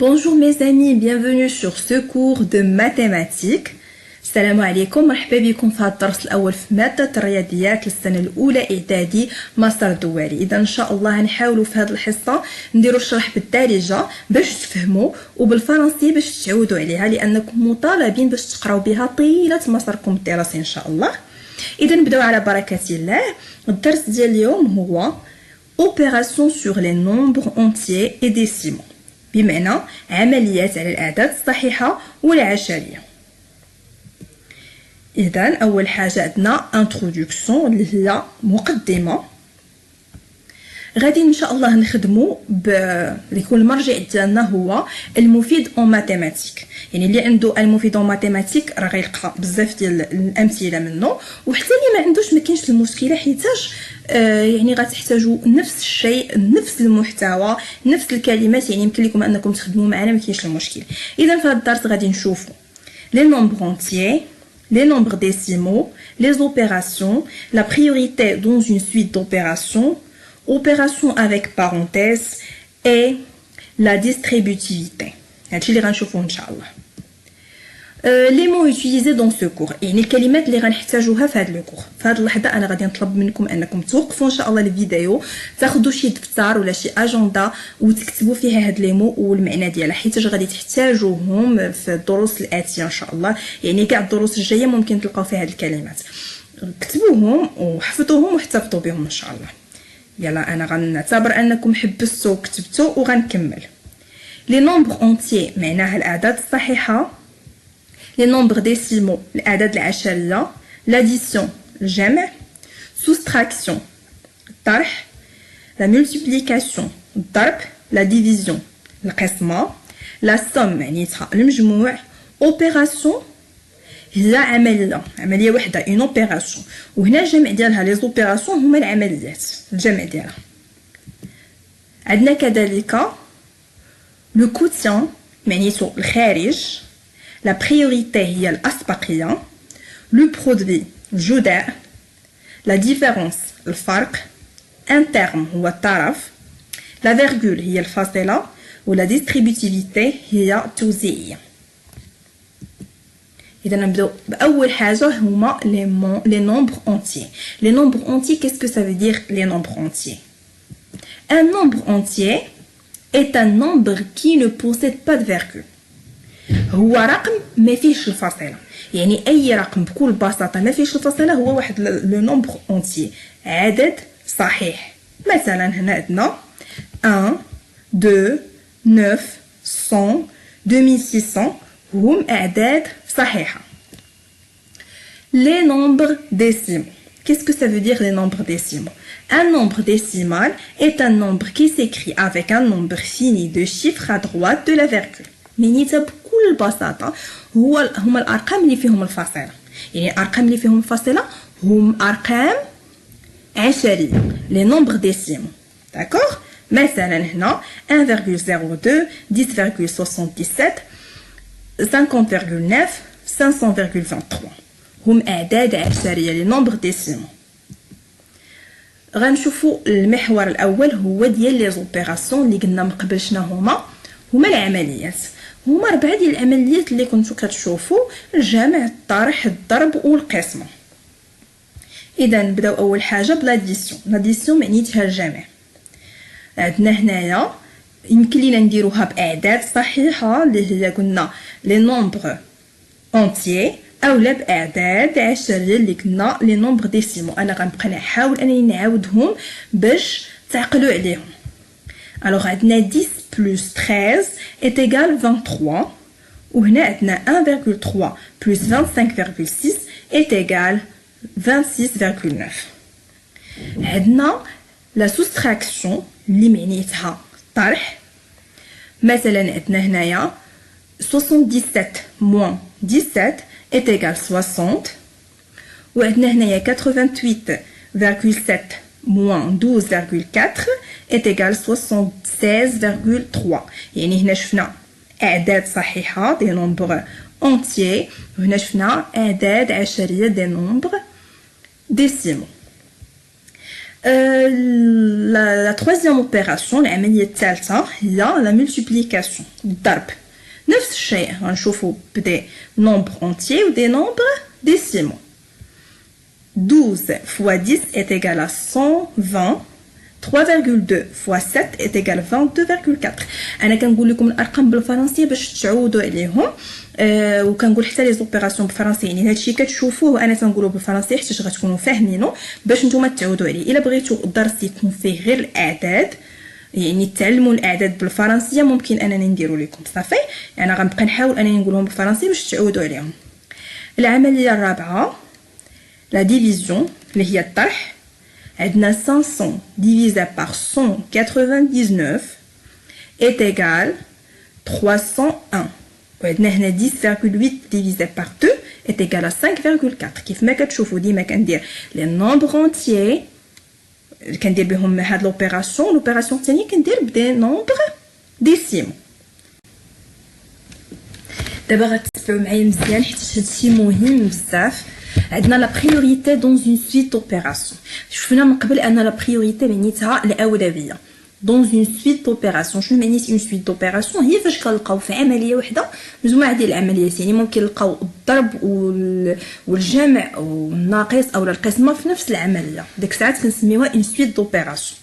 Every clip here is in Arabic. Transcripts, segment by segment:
Bonjour mes amis, bienvenue sur ce cours de mathématiques. السلام عليكم، مرحبا بكم في هذا الدرس الاول في ماده الرياضيات للسنه الاولى اعدادي مسار دوالي. اذا ان شاء الله غنحاولوا في هذه الحصه نديروا الشرح بالدارجه باش تفهموا وبالفرنسي باش تعودوا عليها، لانكم مطالبين باش تقراو بها طيله مساركم الدراسي ان شاء الله. اذا نبداو على بركه الله. الدرس ديال اليوم هو opération sur les nombres entiers et décimaux، بمعنى عمليات على الاعداد الصحيحه والعشريه. إذن أول حاجة عندنا introduction اللي هي مقدمة. غادي إن شاء الله نخدمو يكون المرجع ديالنا هو المفيد أو ماتيماتيك، يعني اللي عنده المفيد أو ماتيماتيك راه غيلقى بزاف ديال الأمثلة منه، وحتى اللي ما عندوش ما كاينش المشكلة، حيتاش يعني غتحتاجوا نفس الشيء، نفس المحتوى، نفس الكلمات، يعني يمكن لكم أنكم تخدموا معنا، ما كاينش المشكل. إذن في هذا الدرس غادي نشوفوا les nombres entiers, les nombres décimaux, les opérations, la priorité dans une suite d'opérations, opérations avec parenthèses et la distributivité. هادشي اللي غنشوفوه ان شاء الله. les mots utilisés dans ce cours، يعني الكلمات اللي غنحتاجوها في هذا الكور. في هذه اللحظه انا غادي نطلب منكم انكم توقفوا ان شاء الله الفيديو، تاخذوا شي دفتر ولا شي اجنده وتكتبوا فيها هاد لي مو والمعنى ديالها، حيت غادي تحتاجوهم في الدروس الاتيه ان شاء الله، يعني كاع الدروس الجايه ممكن تلقاو فيها هاد الكلمات. كتبوهم وحفظوهم واحتفظوا بهم ان شاء الله. يلا انا غنعتبر انكم حبستوا وكتبتوا وغنكمل. لي نومبر اونتيي معناها الاعداد الصحيحه، les nombres décimaux الأعداد العشرية، l'addition الجمع، soustraction الطرح، la multiplication الضرب، la division القسمة، la somme معنيتها المجموع، opération هي عملية وحدة une opération، وهنا الجمع ديالها les opérations هما العمليات الجمع ديالها. عندنا كذلك le quotient معنيتو الخارج، la priorité هي الأسبقية، le produit الجداء، la différence الفرق، un terme هو الطرف، la virgule هي الفاصلة، و la distributivité هي التوزيعية. إذا نبداو بأول حاجة هما les nombres entiers. Les nombres entiers, qu'est-ce que ça veut dire les nombres entiers? Un nombre entier est un nombre qui ne possède pas de virgule. هو رقم ما فيهش الفاصله، يعني اي رقم بكل بساطه ما فيهش الفاصله هو واحد لو نومبر اونتيي، عدد صحيح. مثلا هنا عندنا 1 2 9 100 2600 هم اعداد صحيحه. les nombres décimaux, qu'est-ce que ça veut dire les nombres décimaux? Un nombre décimal est un nombre qui s'écrit avec un nombre fini de chiffres à droite de la virgule. معناتها بكل بساطه هما الارقام اللي فيهم الفاصله، يعني الارقام اللي فيهم الفاصله هم ارقام عشريه، لي نومبر ديسيمو. داكوغ، مثلا هنا 1.02 10.77 50.9 500.23 هم اعداد عشريه، لي نومبر ديسيمو. غنشوفوا المحور الاول هو ديال لي زوبيراسيون اللي قلنا من قبل شنو هما العمليات. هما 4 ديال العمليات اللي كنتو كتشوفوا: الجمع، الطرح، الضرب والقسمه. اذا نبداو اول حاجه بلاديسيون. لاديسيون معنيتها الجمع. عندنا هنايا يمكن لينا نديروها باعداد صحيحه اللي هي قلنا لي نومبر اونتيي، اولا باعداد عشريه اللي قلنا لي نومبر ديسيمو. انا غنبقى نحاول انني نعاودهم باش تعقلوا عليهم. Alors عندنا 10 plus 13 est égal 23، وهنا عندنا 1.3 plus 25.6 est égal 26.9. عندنا la soustraction اللي معنيتها طرح. مثلا عندنا هنايا 77 moins 17 est égal 60، وعندنا هنايا 88.7 moins 12.4 est égal 76.3. يعني هنا شفنا اعداد صحيحه دي نومبر اونتيي، وهنا شفنا اعداد عشريه دي نومبر ديسيمو. La troisième opération, العملية الثالثة هي la multiplication الضرب. نفس الشيء غنشوفوا بدي nombre entier ou des nombres décimaux. 12 fois 10 est égal à 120. 3,2 fois 7 est égal à 22,4. انا كنقول لكم الارقام بالفرنسيه باش تعودوا عليهم. وكنقول حتى لي زوبيراسيون بالفرنسيه، يعني هادشي كتشوفوه وانا تنقولو بالفرنسيه حيت غتكونوا فاهمينه باش نتوما تعودوا عليه. الا بغيتوا الدرس يكون فيه غير الاعداد، يعني تعلموا الاعداد بالفرنسيه، ممكن انني نديرو لكم صافي. يعني غنبقى نحاول انني نقولهم بالفرنسيه باش تعودوا عليهم. العمليه الرابعه لا ديفيزيون اللي هي الطرح. عندنا 500 divisé par 199 est égal 301. وعندنا هنا 10,8 divisé par 2 est égal à 5,4. كيف ما كتشوفوا ديما كندير لي نومبر اونتيي كندير بهم هاد لوبيراسيون الثانيه كندير بدي نومبر ديسيمو. دابا غتسمعوا معايا مزيان حيت هادشي مهم بزاف. عندنا لا بريوريتي دون اون سويت اوبيراسيون. شفنا من قبل ان لا بريوريتي معنيتها الاولويه دون اون سويت اوبيراسيون. شنو معنيت اون سويت اوبيراسيون؟ هي فاش كنلقاو في عمليه واحده مجموعه ديال العمليات، يعني ممكن نلقاو الضرب والجمع والناقص او القسمه في نفس العمليه، ديك الساعات كنسميوها اون سويت دوبيراسيون.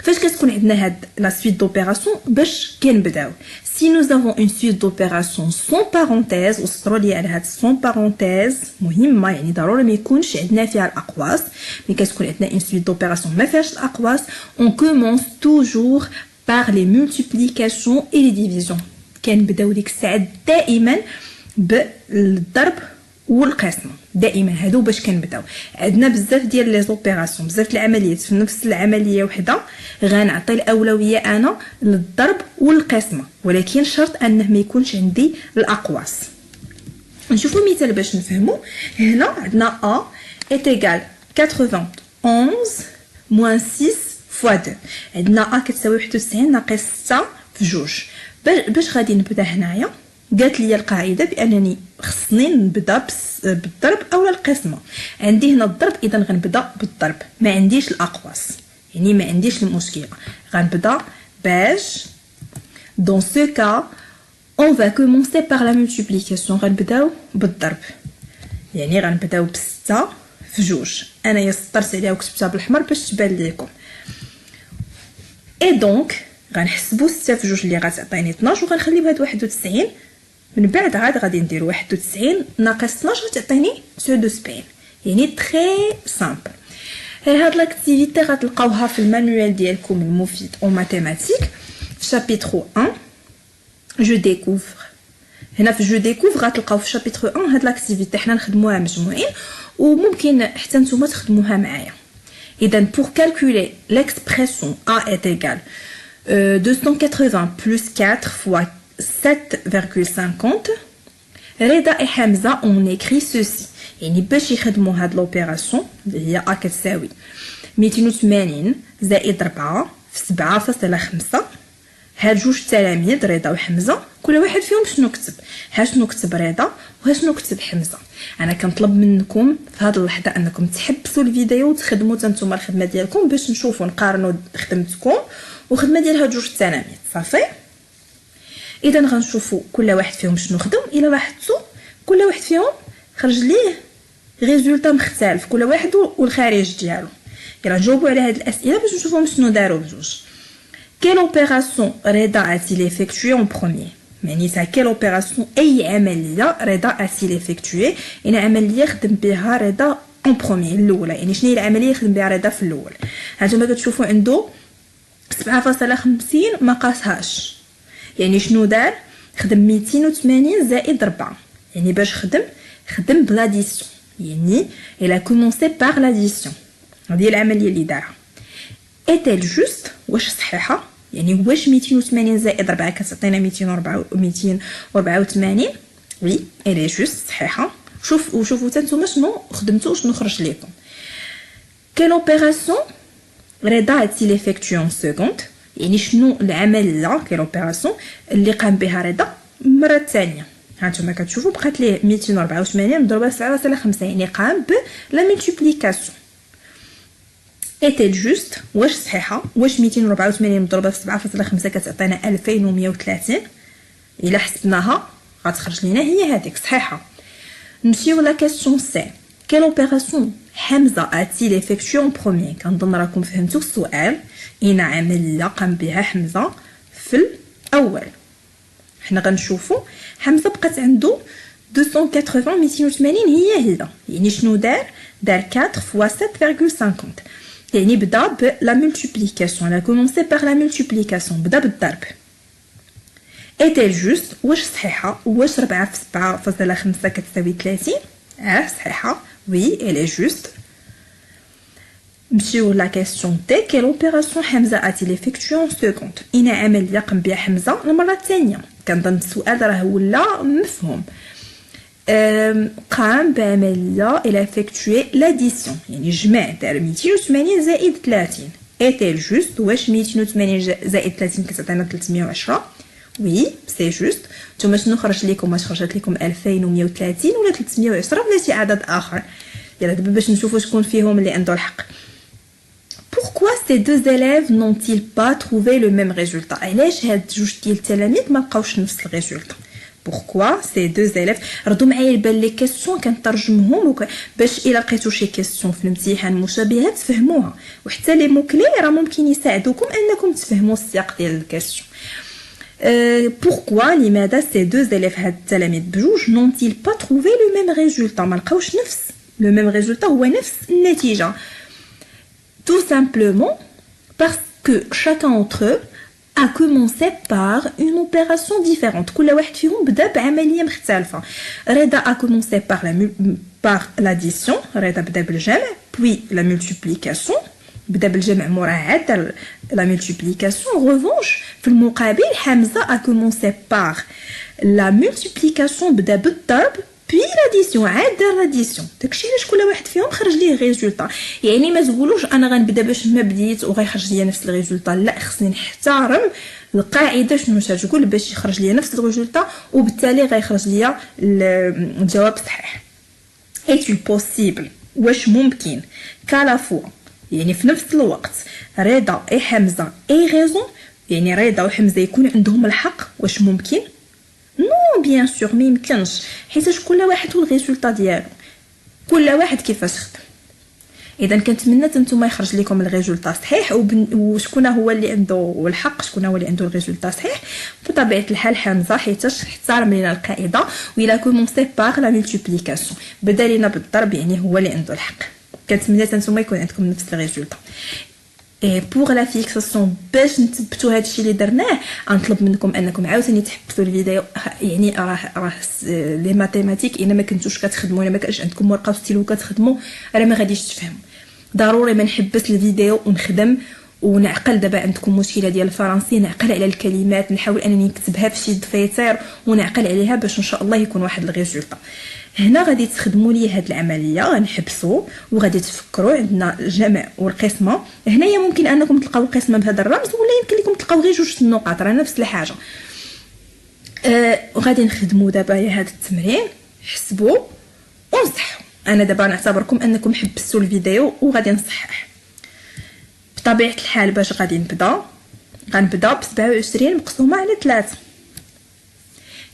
فاش كتكون عندنا هاد لا سويت دوبيراسيون باش كنبداو si nous avons une suite d'opérations sans parenthèse وصلوا لي على هاد sans parenthèse مهمه، يعني ضروري ما يكونش عندنا فيها الاقواس. ملي كتكون عندنا une suite d'opérations ما فيهاش الاقواس on commence toujours par les multiplications et les divisions. كنبداو ديك الساعه دائما بالضرب والقسمه، دائما هادو باش كنبداو. عندنا بزاف ديال لي زوبيراسيون، بزاف العمليات في نفس العمليه وحده غنعطي الاولويه انا للضرب والقسمه، ولكن شرط انه ما يكونش عندي الاقواس. نشوفوا مثال باش نفهموا. هنا عندنا a est égal 91 moins 6 fois 2. عندنا a كتساوي 91 ناقص 6 في جوج. باش غادي نبدا هنايا قالت لي القاعده بانني خصني نبدا بالضرب او القسمه. عندي هنا الضرب اذا غنبدا بالضرب، ما عنديش الاقواس، يعني ما عنديش المشكله. غنبدا باش dans ce cas on va commencer par la multiplication. غنبداو بالضرب، يعني غنبداو ب6 في جوج. انايا سطرت عليها وكتبتها بالاحمر باش تبان لكم. اي دونك غنحسبوا 6 في جوج اللي غتعطيني 12 وغنخلي بهاد 91. من بعد عاد غادي ندير 91 ناقص 12 غتعطيني سو دو سبين، يعني تري سامبل. هاد لاكتيفيتي غتلقاوها في المانيوال ديالكم المفيد او ماتيماتيك في شابيترو 1 جو ديكوفر. هنا في جو ديكوفر غتلقاو في شابيترو 1 هاد لاكتيفيتي حنا نخدموها مجموعين وممكن حتى نتوما تخدموها معايا. اذا بور كالكولي l'expression a est égal 280 plus 4 fois 7,50. رضا et حمزه on écrit ceci. يعني باش يخدموا هاد لوبيراسيون اللي هي a كتساوي 280 زائد 4 في 7.5. هاد جوج تلاميذ رضا وحمزه كل واحد فيهم شنو كتب. شنو كتب رضا وشنو كتب حمزه. انا كنطلب منكم في هاد اللحظه انكم تحبسوا الفيديو وتخدموا نتوما الخدمه ديالكم باش نشوفوا نقارنوا خدمتكم وخدمه ديال هاد جوج تلاميذ صافي. اذا غنشوفوا كل واحد فيهم شنو خدم. الا لاحظتوا كل واحد فيهم خرج ليه ريزولطا مختلف كل واحد والخارج ديالو. يلا نجاوبوا على هاد الاسئله باش نشوفوا شنو داروا بجوج. Quelle opération Reda a-t-il effectué en premier? معناتها quelle opération أي عملية رضا a-t-il effectué؟ يعني عملية خدم بها رضا en premier الأولى. يعني شنو هي العملية خدم بها رضا في الأول؟ هانتوما كتشوفوا عنده 7.50 ما قاسهاش. يعني شنو دار؟ خدم 280 زائد 4. يعني باش خدم بلاديسيون. يعني il a commencé par l'addition. هذه العملية اللي دارها. est-elle juste؟ واش صحيحة؟ يعني واش 280 زائد 4 كتعطينا 284؟ وي الي جوست صحيحه. شوفوا حتى نتوما شنو خدمتوا وشنو خرج لكم. كال اوبيراسيون رضا a-t-il effectué en seconde؟ يعني شنو العمليه كال اوبيراسيون اللي قام بها رضا المره الثانيه. هانتوما كتشوفوا بقات ليه 284 مضروبه 7.5 يعني قام بلا ملتيبليكاسيون. ايتيل جوست واش صحيحه؟ واش 284 مضروبه في 7.5 كتعطينا 2130؟ الا حسبناها غتخرج لينا هي هذيك صحيحه. نمشيو لا كيسيون سي. quelle opération حمزه a-t-il effectué en premier؟ كنظن راكم فهمتوا السؤال. اين عمليه قام بها حمزه في الاول؟ حنا غنشوفوا حمزه بقات عنده 280 280 هي يعني شنو دار 4 fois 7,50 يعني بدا بلا مولتيبليكاسيون. لا كومونسي بار لا مولتيبليكاسيون بدا بالضرب. ايتيل جوست واش صحيحه؟ واش 4 في 7.5 كتساوي 30؟ صحيحه وي elle est juste. نمشيو لا كيسيون تي. quelle opération حمزه a-t-il effectué en seconde؟ اين عمليه قام بها حمزه المره الثانيه؟ كنظن السؤال راه ولا مفهوم. قام بعمليه الى effectué l'addition يعني جمع دار 280 زائد 30. ايتيل جوست واش 280 زائد 30 كتعطينا 310؟ وي سي جوست. نتوما شنو خرج لكم؟ واش خرجت لكم 2130 ولا 310 ولا شي عدد اخر؟ يلا دابا باش نشوفوا شكون فيهم اللي عنده الحق. Pourquoi ces deux élèves n'ont-ils pas trouvé le même résultat؟ علاش هاد جوج ديال التلاميذ ما لقاوش نفس الريزولطا؟ Pourquoi ces deux élèves؟ ردوا معايا البال لي كيسيون كنترجمهم باش الا لقيتوا شي كيسيون في الامتحان مشابهه تفهموها، وحتى لي موكلي راه ممكن يساعدوكم انكم تفهموا السياق ديال الكيسيون. Pourquoi لماذا ces deux élèves هاد التلاميذ بجوج n'ont-ils pas trouvé le même résultat؟ ما لقاوش نفس le même résultat هو نفس النتيجه. Tout simplement parce que chacun d'entre eux a commencé par une opération différente. كل واحد فيهم بدا بعمليه مختلفه. رضا a commencé par l'addition. رضا بدا بالجمع puis la multiplication. بدا بالجمع موراه عاد la multiplication. En revanche في المقابل حمزه a commencé par la multiplication. بدا بالضرب puis l'addition عاد دار l'addition. داكشي علاش كل واحد فيهم خرج ليه ريزولطا. يعني ما تقولوش انا غنبدا باش ما بديت وغيخرج ليا نفس الريزولطا، لا خصني نحترم القاعده شنو تقول باش يخرج ليا نفس الريزولطا وبالتالي غيخرج ليا الجواب صحيح. est-il possible واش ممكن كالا فوا يعني في نفس الوقت رضا اي حمزه اي غيزون يعني رضا وحمزه يكون عندهم الحق؟ واش ممكن؟ نو بيان سور ما يمكنش، حيت كل واحد والريزولطا ديالو، كل واحد كيفاش خدم. اذا كنتمنى نتوما يخرج لكم الريزولطا صحيح وشكون هو اللي عنده الحق، شكون هو اللي عنده الريزولطا صحيح. بطبيعه الحال حمزه حيتاش احترم لينا القاعده وإلا كومونسي باغ لا مولتيبليكاسيون بدا لينا بالضرب يعني هو اللي عنده الحق. كنتمنى نتوما يكون عندكم نفس الريزولطا. بوغ لا فيكساسيون باش نثبتوا هادشي اللي درناه غنطلب منكم انكم عاوتاني تحبسوا الفيديو. يعني راه لي ماتيماتيك الا ما كنتوش كتخدموا، الا ما كانش عندكم ورقه وستيلو كتخدموا راه ما غاديش تفهموا. ضروري ما نحبس الفيديو ونخدم ونعقل. دابا عندكم مشكله ديال الفرنسي، نعقل على الكلمات، نحاول انني نكتبها في شي دفيتر ونعقل عليها باش ان شاء الله يكون واحد الريزولطا. هنا غادي تخدموا لي هاد العمليه، غنحبسوا وغادي تفكروا. عندنا الجمع والقسمه، هنايا ممكن انكم تلقاو القسمه بهذا الرمز ولا يمكن لكم تلقاو غير جوج النقاط راه نفس الحاجه. وغادي نخدموا دابا هذا التمرين، حسبوا ونصحوا. انا دابا نعتبركم انكم حبستوا الفيديو وغادي نصحح. بطبيعه الحال باش غادي غنبدا ب 27 مقسومه على 3.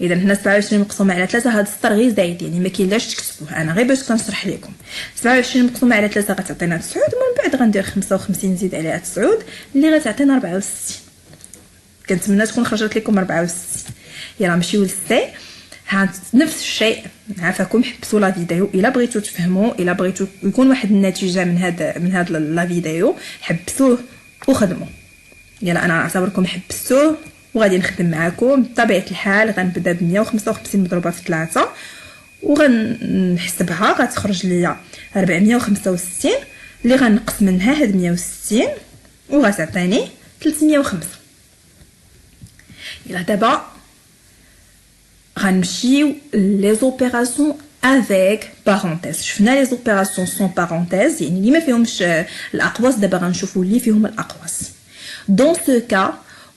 اذا هنا 27 مقسومه على 3 هذا السطر غير زايد يعني ما كاين لاش تكتبوه، انا غير باش كنشرح لكم. 27 مقسومه على 3 غتعطينا 9 ومن بعد غندير 55 نزيد عليها 9 اللي غتعطينا 64. كنتمنى تكون خرجت لكم 64. يلا نمشيو للسي. نفس الشيء عافاكم حبسوا لا فيديو الا بغيتوا تفهموا، الا بغيتوا يكون واحد النتيجه من هذا لا فيديو حبسوه وخدموا. يلا انا نعتبركم حبستوه وغادي نخدم معاكم. بطبيعه الحال غنبدا ب 155 مضروبه في 3 وغنحسبها غتخرج ليا 465 اللي غنقص منها هاد 160 وغتعطيني 305. يلا دابا غنمشيو لي زوبيراسيون افيك بارونتيز. شفنا لي زوبيراسيون سون بارونتيز يعني اللي ما فيهمش الاقواس، دابا غنشوفوا اللي فيهم الاقواس. Dans ce cas,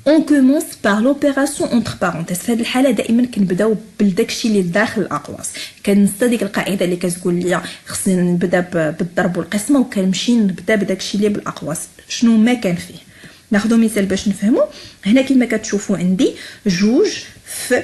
اون كومونس بار لوبيراسيون اونتر بارونتيز. في هذه الحاله دائما كنبداو بالداكشي اللي داخل الاقواس. كننسى ديك القاعده اللي كتقول لي خصني نبدا بالضرب والقسمه وكنمشي نبدا بداكشي اللي بالاقواس شنو ما كان فيه. ناخذ مثال باش نفهموا. هنا كما كتشوفوا عندي جوج في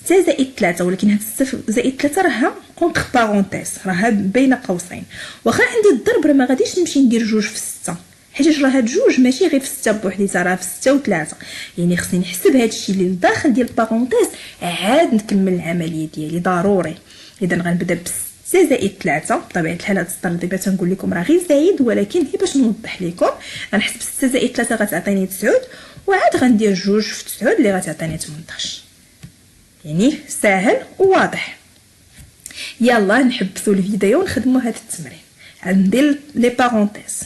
6 زائد 3، ولكن هاد 6 زائد 3 راها اونتر بارونتيز، راها بين قوسين. واخا عندي الضرب راه ما غاديش نمشي ندير جوج في 6، حيت راه هاد جوج ماشي غير في 6 بوحديتها، راه في 6 و3. يعني خصني نحسب هادشي اللي لداخل ديال البارونتيز عاد نكمل العمليه ديالي ضروري. اذا غنبدا ب 6 زائد 3. بطبيعه الحال هاد السطر دابا تنقول لكم راه غير زايد، ولكن هي باش نوضح لكم. غنحسب 6 زائد 3 غتعطيني 9، وعاد غندير جوج في 9 اللي غتعطيني 18. يعني ساهل وواضح. يلا نحبسوا الفيديو ونخدموا هذا التمرين. غندير لي بارونتيز،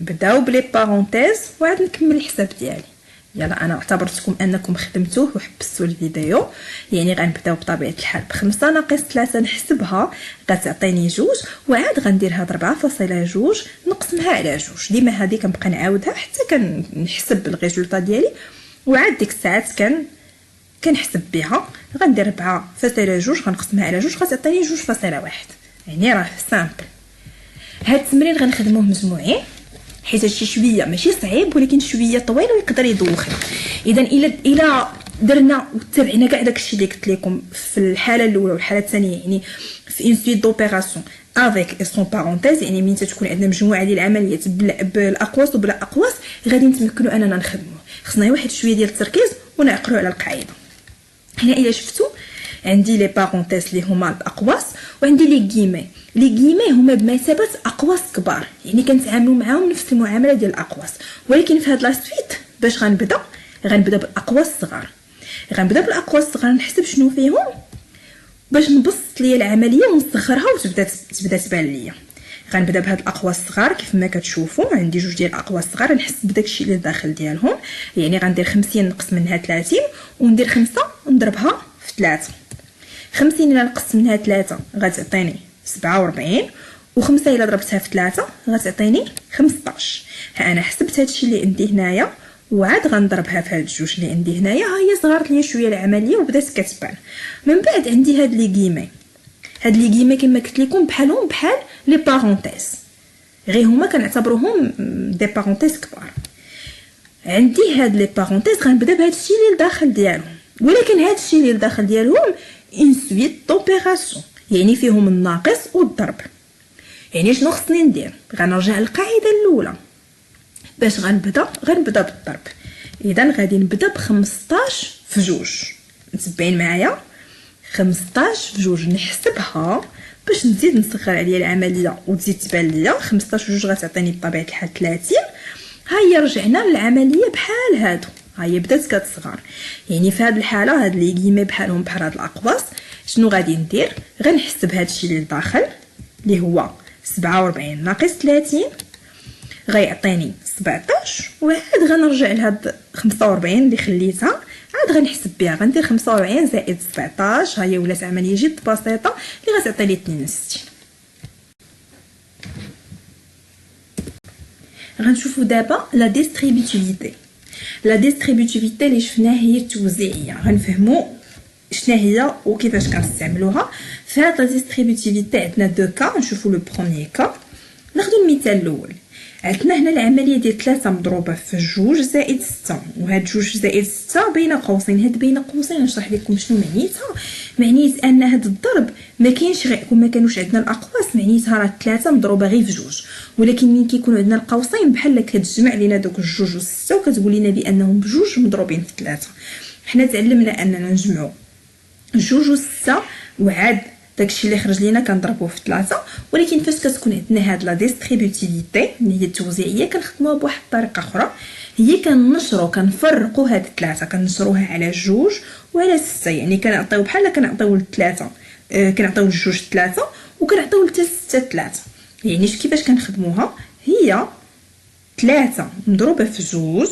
نبداو بلي بارونتيز وعاد نكمل الحساب ديالي. يلا انا اعتبرتكم انكم خدمتوه وحبستوا الفيديو. يعني غنبداو بطبيعه الحال ب5 ناقص 3 نحسبها غتعطيني 2، وعاد غندير هاد 4.2 نقسمها على 2. ديما هذه كنبقى نعاودها حتى كنحسب الريزولطا ديالي، وعاد ديك الساعات كنحسب بها. غندير 4.2 غنقسمها على 2 غتعطيني 2.1. يعني راه سامبل. هاد التمرين غنخدموه مجموعين حيت هادشي شويه ماشي صعيب ولكن شويه طويل ويقدر يدوخنا. اذا الى درنا وتبعنا كاع داكشي اللي قلت لكم في الحاله الاولى والحاله الثانيه، يعني في اون سويت دوبيراسيون افيك اي سون بارونتيز، يعني مين تكون عندنا مجموعه ديال العمليات بالاقواس وبلا اقواس غادي نتمكنوا اننا نخدموا. خصنا واحد شويه ديال التركيز ونعقلوا على القاعده. هنا الا شفتوا عندي لي بارونتيز اللي هما الاقواس، وعندي لي كيمي. لي كيمي هما بمثابه اقواس كبار، يعني كنتعاملوا معاهم نفس المعامله ديال الاقواس. ولكن في هاد لا سويت باش غنبدا بالاقواس الصغار. غنبدا بالاقواس الصغار نحسب شنو فيهم باش نبسط ليا العمليه ونصغرها وتبدا تبان ليا. غنبدا بهاد الاقواس الصغار كيف ما كتشوفوا. عندي جوج ديال الاقواس الصغار نحسب بداكشي اللي داخل ديالهم. يعني غندير 50 نقص منها 30 وندير 5 نضربها في 3. 50 الا نقص منها 3 غتعطيني 47، و5 الا ضربتها في 3 غتعطيني 15. ها انا حسبت هادشي اللي عندي هنايا، وعاد غنضربها في هاد الجوج اللي عندي هنايا. ها هي صغرت ليا شويه العمليه وبدات كتبان. من بعد عندي هاد لي كيمي. هاد لي كيمي كما قلت لكم بحالهم بحال لي بارونتيز، غير هما كنعتبروهم دي بارونتيز كبار. عندي هاد لي بارونتيز غنبدا بهاد الشيء اللي لداخل ديالهم، ولكن هاد الشيء اللي لداخل ديالهم اون سويت دوبيراسيون، يعني فيهم الناقص والضرب. يعني شنو خصني ندير؟ غنرجع للقاعده الاولى باش غنبدا بالضرب. اذا غادي نبدا ب15 في 2. متبعين معايا؟ 15 في 2 نحسبها باش نزيد نصغر عليا العمليه وتزيد تبان ليا. 15 في 2 غتعطيني بطبيعه الحال 30. ها هي رجعنا للعمليه بحال هادو، ها هي بدات كتصغر. يعني في هذه الحاله هاد لي كيمي بحالهم بحال هاد الاقواس. شنو غادي ندير؟ غنحسب هادشي اللي لداخل اللي هو 47 ناقص 30 غيعطيني 17، وعاد غنرجع لهاد 45 اللي خليتها عاد غنحسب بها. غندير 45 زائد 17. ها هي ولات عمليه جد بسيطه اللي غتعطيني 62. غنشوفوا دابا لا ديستريبيتيفيتي. لا ديستريبيتيفيتي اللي شفناها هي التوزيعيه. غنفهموا شنو هي وكيفاش كنستعملوها. في هاد لا ديستريبيتيفيتي عندنا دو كا. نشوفوا لو بروميير كا. ناخذوا المثال الاول. عندنا هنا العمليه ديال 3 مضروبه في 2 زائد 6، وهاد 2 زائد 6 بين قوسين. هاد بين قوسين نشرح لكم شنو معنيتها. معنيت ان هاد الضرب ما كاينش غير كون ما كانوش عندنا الاقواس، معنيتها راه 3 مضروبه غير في 2. ولكن ملي كيكونوا عندنا القوسين بحال كتجمع لينا دوك الجوج و6 وكتقول لنا بانهم بجوج مضروبين في 3. حنا تعلمنا اننا نجمعوا 2 و6 وعاد داكشي اللي خرج لينا كنضربوه في 3. ولكن فاش كتكون عندنا هاد لا ديستريبيتيفيتي اللي هي التوزيعيه كنخدموها بواحد الطريقه اخرى. هي كنفرقوا هاد الثلاثه كنشروها على 2 وعلى 6. يعني كنعطيو بحال كنعطيو ل3 كنعطيو ل2 3 وكنعطيو ل6 3. يعني كيفاش كنخدموها؟ هي 3 مضروبه في 2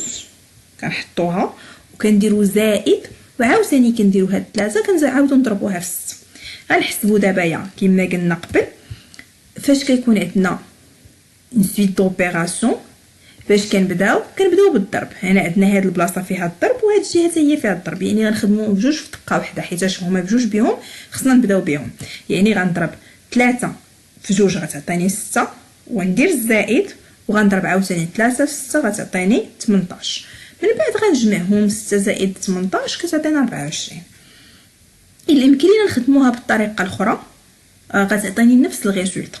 كنحطوها وكنديروا زائد، وعاوتاني كنديروا هاد 3 كنعاودوا نضربوها في 6. غنحسبوا دابا كما قلنا قبل فاش كيكون عندنا اون سويت دوبيراسيون باش كنبداو بالضرب. هنا عندنا هاد البلاصه فيها الضرب وهاد الجهه حتى هي فيها الضرب، يعني غنخدموا بجوج في دقه واحده حيتاش هما بجوج بهم خصنا نبداو بهم. يعني غنضرب 3 في 2 غتعطيني 6، وندير الزائد وغنضرب عاوتاني 3 في 6 غتعطيني 18. من بعد غنجمعهم 6 زائد 18 كتعطينا 24. الا يمكن لينا نخدموها بالطريقه الاخرى غتعطيني نفس الريزولطا.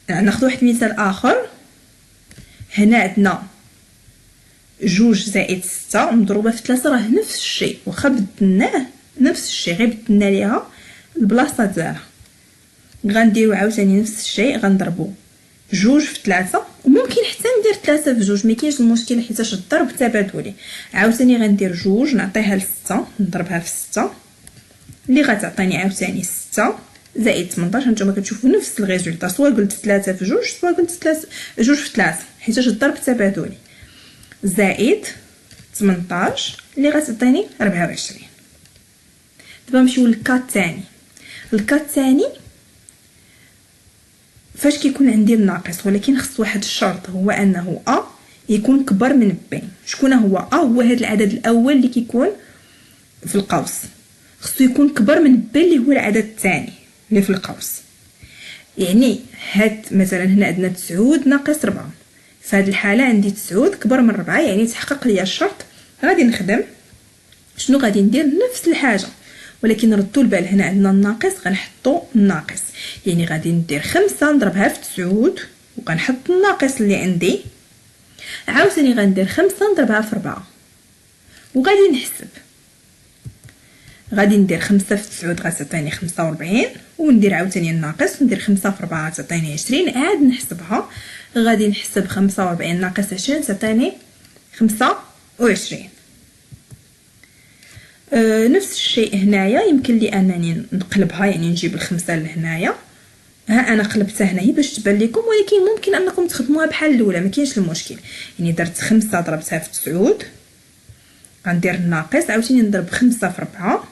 ناخذ واحد المثال اخر. هنا عندنا 2 زائد 6 مضروبه في 3 راه نفس الشيء، واخا بدلناه نفس الشيء غير بدلنا ليها البلاصه ديالها. غنديرو عاوتاني نفس الشيء، غنضربو 2 في 3 وممكن حتى ندير 3 في 2 مكاينش المشكل حيتاش الضرب تبادلي. عاوتاني غندير 2 نعطيها ل 6 نضربها في 6 اللي غتعطيني عاوتاني 6 زائد 18. نتوما كتشوفوا نفس الريزولطا، سواء قلت 3 في 2 سواء قلت 2 في 3 حيتاش الضرب تبادلي، زائد 18 اللي غتعطيني 24. دابا نمشيو للكا الثاني. الكا الثاني فاش كيكون عندي الناقص، ولكن خص واحد الشرط، هو انه ا يكون كبر من ب. شكون هو ا؟ هو هذا العدد الاول اللي كيكون في القوس، خصو يكون كبر من ب اللي هو العدد الثاني اللي في القوس. يعني هاد مثلا هنا عندنا 9 ناقص 4، في هذه الحاله عندي 9 كبر من 4، يعني تحقق لي الشرط. غادي نخدم شنو غادي ندير؟ نفس الحاجه، ولكن ردوا البال هنا عندنا الناقص غنحطو الناقص، يعني غادي ندير 5 نضربها في 9 وغنحط الناقص اللي عندي، عاوتاني غندير 5 نضربها في 4 وغادي نحسب. غادي ندير 5 في 9 غتعطيني 45 وندير عاوتاني الناقص وندير 5 في 4 غتعطيني 20. عاد نحسبها، غادي نحسب 45 ناقص 20 تعطيني 25. نفس الشيء هنايا يمكن لي انني نقلبها، يعني نجيب الخمسه لهنايا. ها انا قلبتها هنايا باش تبان لكم، ولكن ممكن انكم تخدموها بحال الاولى ما كاينش المشكل. يعني درت 5 ضربتها في 9 غندير الناقص عاوتاني نضرب 5 في 4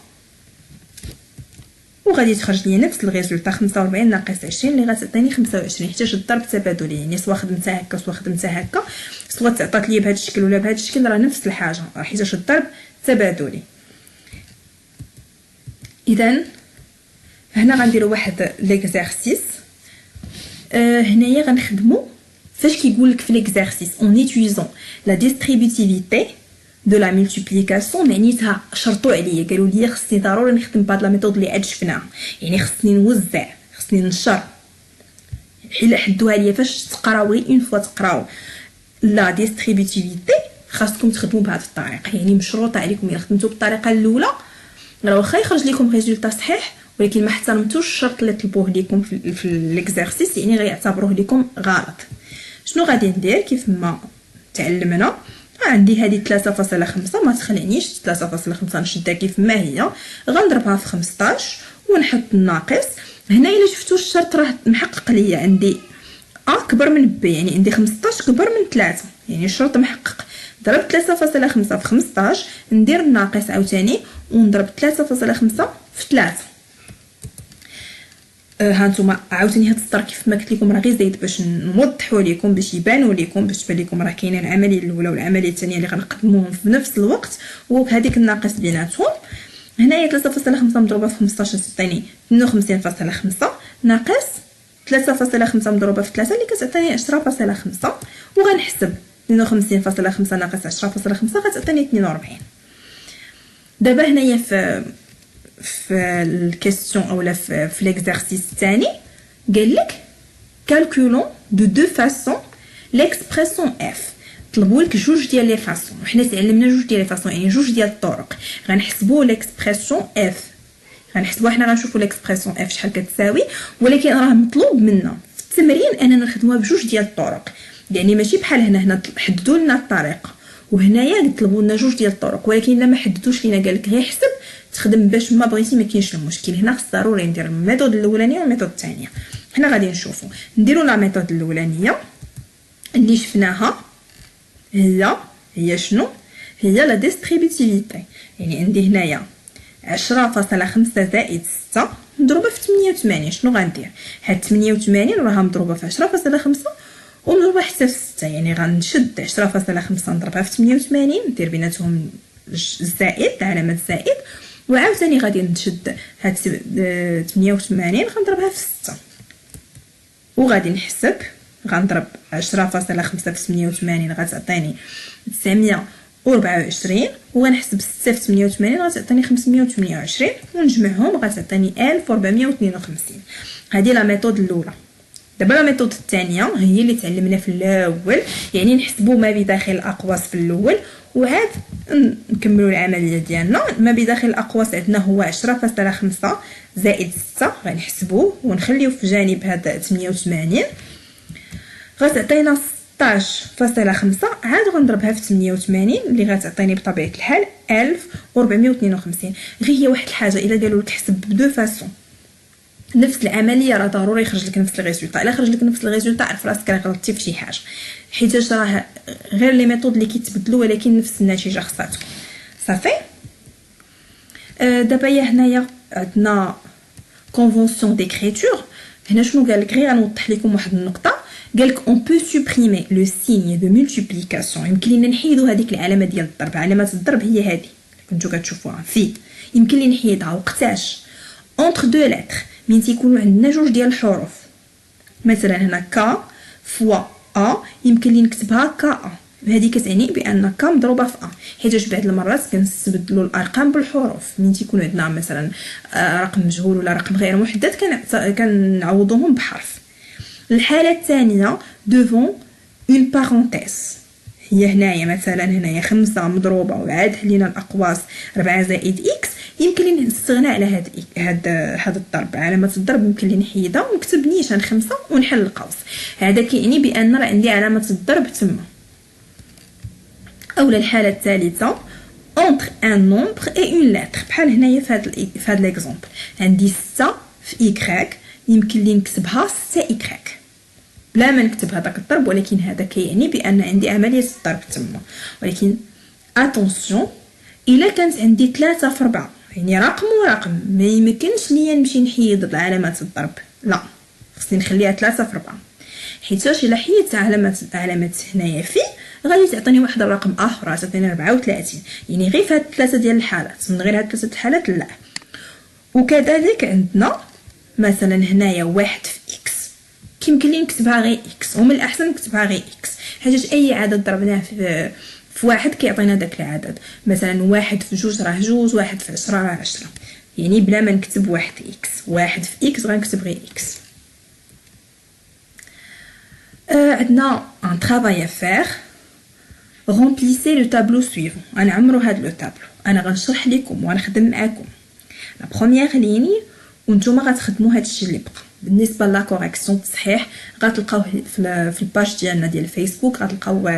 وغادي تخرج لي نفس الريزولطا 45 ناقص 20 اللي غتعطيني 25. حيت الضرب تبادلي، يعني سواء خدمتها هكا سواء خدمتها هكا سواء تعطات لي بهذا الشكل ولا بهذا الشكل راه نفس الحاجه، حيت الضرب تبادلي. اذا هنا غنديروا واحد ليكزارسيس. هنايا غنخدموا فاش كيقول لك في ليكزارسيس اون ايتويزون لا ديستريبيتيفيتي دو لا ملتيبليكاسيون، معنيتها شرطوا عليا قالوا لي خصني ضروري نخدم بهاد لا ميثود اللي عاد شفناها، يعني خصني نوزع خصني نشر. حيت حدوها ليا فاش تقراو غير اون فوا تقراو لا ديستريبيتيفيتي خاصكم تخدموا بهذه الطريقه، يعني مشروطه عليكم. الا خدمتوا بالطريقه الاولى راه واخا يخرج لكم ريزولطا صحيح ولكن ما احترمتوش الشرط اللي طلبوه لكم في ليكزارسيس، يعني غيعتبروه لكم غلط. شنو غادي ندير؟ كيف ما تعلمنا عندي هذه 3.5 ما تخلعنيش 3.5 نشدها كيف ما هي، غنضربها في 15 ونحط الناقص. هنا الا شفتوا الشرط راه محقق ليا، عندي ا كبر من ب، يعني عندي 15 كبر من 3، يعني الشرط محقق. ضرب 3.5 في 15 ندير الناقص عاوتاني ونضرب 3.5 في 3. هانتوما عاوتاني هاد السطر كيف ما قلت لكم راه غير زايد باش نوضحوا لكم باش يبانوا لكم باش تبان لكم راه كاينه العمليه الاولى والعمليه الثانيه اللي غنقدموهم في نفس الوقت وهذيك الناقص بيناتهم. هنايا 3.5 مضروبه في 15 تعطيني 52.5 ناقص 3.5 مضروبه في 3 اللي كتعطيني 10.5 وغنحسب 52.5 ناقص 10.5 غتعطيني 42. دابا هنايا في الكيستيون اولا في ليكزارسيس الثاني قال لك كالكولون دو فاسون ليكسبريسيون اف. طلبوا لك جوج ديال لي فاسون، وحنا تعلمنا جوج ديال لي فاسون يعني جوج ديال الطرق. غنحسبوا ليكسبريسيون اف، غنحسبوها حنا غنشوفوا ليكسبريسيون اف شحال كتساوي، ولكن راه مطلوب منا في التمرين اننا نخدموها بجوج ديال الطرق. يعني ماشي بحال هنا حددوا لنا الطريقه وهنايا طلبوا لنا جوج ديال الطرق، ولكن الا ما حددوش لينا قال لك غير حسب تخدم باش ما بغيتي ما كاينش المشكل. هنا خص ضروري ندير الميثود الاولانيه والميثود الثانيه. حنا غادي نشوفوا نديروا لا ميثود الاولانيه اللي شفناها هي شنو؟ هي لا ديستريبيتيفيتي. يعني عندي هنايا 10.5 زائد 6 مضروبه في 88. شنو غندير؟ هاد 88 راها مضروبه في 10.5 ونضربها حتى في 6. يعني غنشد 10.5 نضربها في 88 ندير بيناتهم الزائد علامه الزائد، وعاوتاني غادي نشد هاد 88 غنضربها في 6 وغادي نحسب. غنضرب 10.5 في 88 غتعطيني 924 وغنحسب 6 في 88 غتعطيني 528 ونجمعهم غتعطيني 1452. هذه لا ميثود الاولى. دابا لا ميثود الثانيه هي اللي تعلمنا في الاول، يعني نحسبوا ما بداخل الاقواس في الاول وعاد نكملوا العمليه ديالنا. ما بداخل الاقواس عندنا هو 10.5 زائد 6 غنحسبوه ونخليوه في جانب هذا 88 غتعطينا 16.5 عاد غنضربها في 88 اللي غتعطيني بطبيعه الحال 1452. غير هي واحد الحاجه، الا قالوا لك حسب بدو فاسون نفس العمليه راه ضروري يخرج لك نفس الريزولطا. الا خرج لك نفس الريزولطا عرف راسك راه غلطتي في شي حاجه، حيت راه غير لي ميثود اللي كيتبدلوا ولكن نفس النتيجه خصاتكم صافي. دابا هنايا عندنا كونفونسيون ديكريتور. هنا شنو قال لك؟ غير غنوضح لكم واحد النقطه. قال لك اون بو سوبريمي لو سيني دو مولتيبليكاسيون. يمكن لينا نحيدوا هذيك العلامه ديال الضرب. علامه الضرب هي هذه كنتو كتشوفوها في، يمكن لي نحيدها. وقتاش؟ اونتر دو لتر، من تيكونوا عندنا جوج ديال الحروف. مثلا هنا ك فوا ا يمكن لي نكتبها ك ا. هذه كتعني بان ك مضروبه في ا، حيت بعض المرات كنستبدلوا الارقام بالحروف. من تيكون عندنا مثلا رقم مجهول ولا رقم غير محدد كنعوضوهم بحرف. الحاله الثانيه دوفون اون بارونتيز، هي هنايا مثلا هنايا 5 مضروبه وعاد حلينا الاقواس 4 زائد اكس. يمكن لي نستغنى على هذا الضرب. علامه الضرب يمكن لي نحيدها ونكتب نيشان 5 ونحل القوس. هذا كيعني بان راه عندي علامه الضرب تما. اولا الحاله الثالثه entre un nombre et une lettre. بحال هنايا في هذا ليكزامبل عندي 6 في y يمكن لي نكتبها 6 y بلا ما نكتب هذاك الضرب، ولكن هذا كيعني بان عندي عمليه الضرب تما. ولكن اتونسيون الا كانت عندي 3 في 4 يعني رقم ورقم ما يمكنش ليا نمشي نحيد علامات الضرب، لا خصني نخليها 3 في 4. حيتاش الا حيدت علامه هنايا في غادي تعطيني واحد الرقم اخر تعطيني 34. يعني غير في هاد 3 ديال الحالات، من غير هاد 3 الحالات لا. وكذلك عندنا مثلا هنايا 1 في اكس كيمكن لي نكتبها غير اكس، ومن الاحسن نكتبها غير اكس حيت اي عدد ضربناه في واحد كيعطينا داك العدد. مثلا 1 في 2 راه 2، 1 في 10 راه 10. يعني بلا ما نكتب 1 اكس، 1 في اكس غنكتب غير اكس. عندنا ان طرافاي ا فير. remplissez le tableau suivant. انا عمرو هذا لو تابلو انا غنشرح لكم وغنخدم معكم لا بروميير ليني وانتم غتخدموا هذا الشيء اللي بقى. بالنسبه لا كوريكسيون التصحيح غتلقاوه في الباج ديالنا ديال الفيسبوك، غتلقاو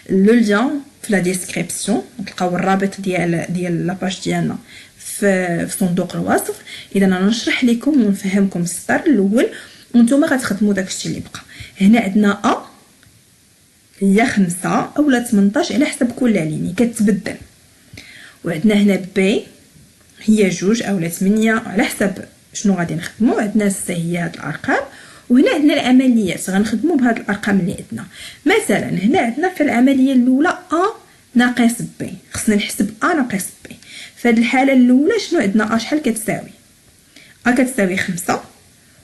لو لين في لا ديسكريبسيون، غتلقاو الرابط ديال لا باج ديالنا في صندوق الوصف. اذا انا نشرح لكم ونفهمكم السطر الاول وانتم غتخدموا داك الشيء اللي بقى. هنا عندنا ا هي 5 اولا 18 على حسب كل ليني كتبدل. وعندنا هنا بي هي 2 اولا 8 على حسب شنو غادي نخدموا. عندنا س هي هاد الارقام. وهنا عندنا العمليات غنخدموا بهاد الارقام اللي عندنا. مثلا هنا عندنا في العمليه الاولى ا ناقص بي، خصنا نحسب ا ناقص بي. في هاد الحاله الاولى شنو عندنا؟ ا شحال كتساوي؟ ا كتساوي 5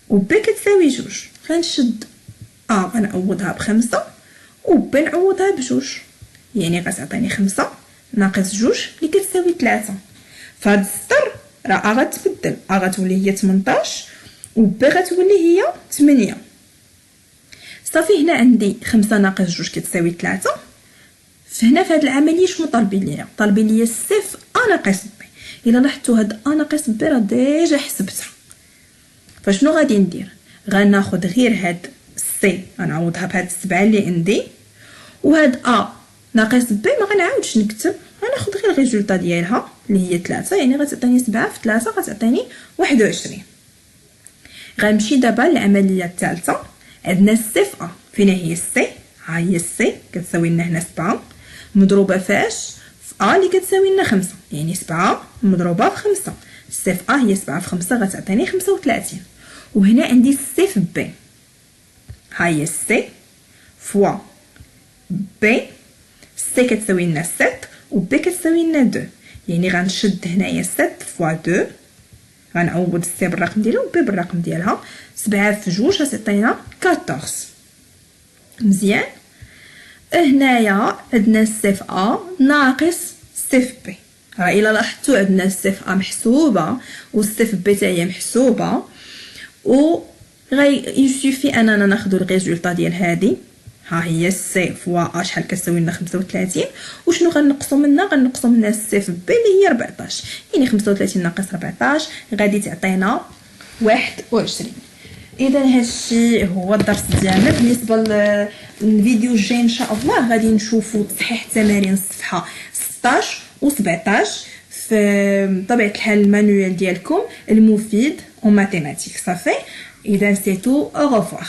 وبي كتساوي 2. غنشد ا غنعوضها ب5 وبي نعوضها ب2، يعني غتعطيني 5 ناقص 2 اللي كتساوي 3. فهاد السطر راه غتبدل، غتولي هي 18 وبي غتولي هي 8. صافي هنا عندي 5 ناقص 2 كتساوي 3. فهنا في هاد العمليه شنو طالبين ليا؟ طالبين ليا صفر ا ناقص بي. الا لاحظتوا هاد ا ناقص بي راه ديجا حسبتها. فشنو غادي ندير؟ غناخذ غير هاد سي غنعوضها بهاد 7 اللي عندي، وهاد ا ناقص بي ما غنعاودش نكتب، غناخذ غير الريزولطا ديالها اللي هي 3. يعني غتعطيني 7 في 3 غتعطيني 21. غنمشي دابا للعمليه الثالثه. عندنا الصفر فين هي السي؟ ها هي السي كتساوي لنا هنا 7 مضروبه فاش؟ في ا اللي كتساوي لنا 5. يعني 7 مضروبه في 5. السي في ا هي 7 في 5 غتعطيني 35. وهنا عندي السي في بي، ها هي السي فوا بي، سي كتساوي لنا 7 و بي كتساوي لنا 2. يعني غنشد هنايا 7 فوا 2، غنعوض سي بالرقم ديالها و بي بالرقم ديالها. 7 في 2 غتعطينا 14. مزيان. هنايا عندنا سي في ا ناقص سي في بي. راه الا لاحظتوا عندنا سي في ا محسوبه و سي في بي حتى هي محسوبه، و يسوفي اننا ناخذ الريزولطا ديال هذه. ها هي سي فوا ا شحال كتساوي لنا 35. وشنو غنقصوا منها؟ غنقصوا منها سي في بي اللي هي 14. يعني 35 ناقص 14 غادي تعطينا 21. اذا هادشي هو الدرس ديالنا. بالنسبه للفيديو الجاي ان شاء الله غادي نشوفوا تصحيح تمارين الصفحه 16 و 17 في طبيعه الحال المانويال ديالكم المفيد اون ماتيماتيك. صافي. اذا سي تو، او ريفوار.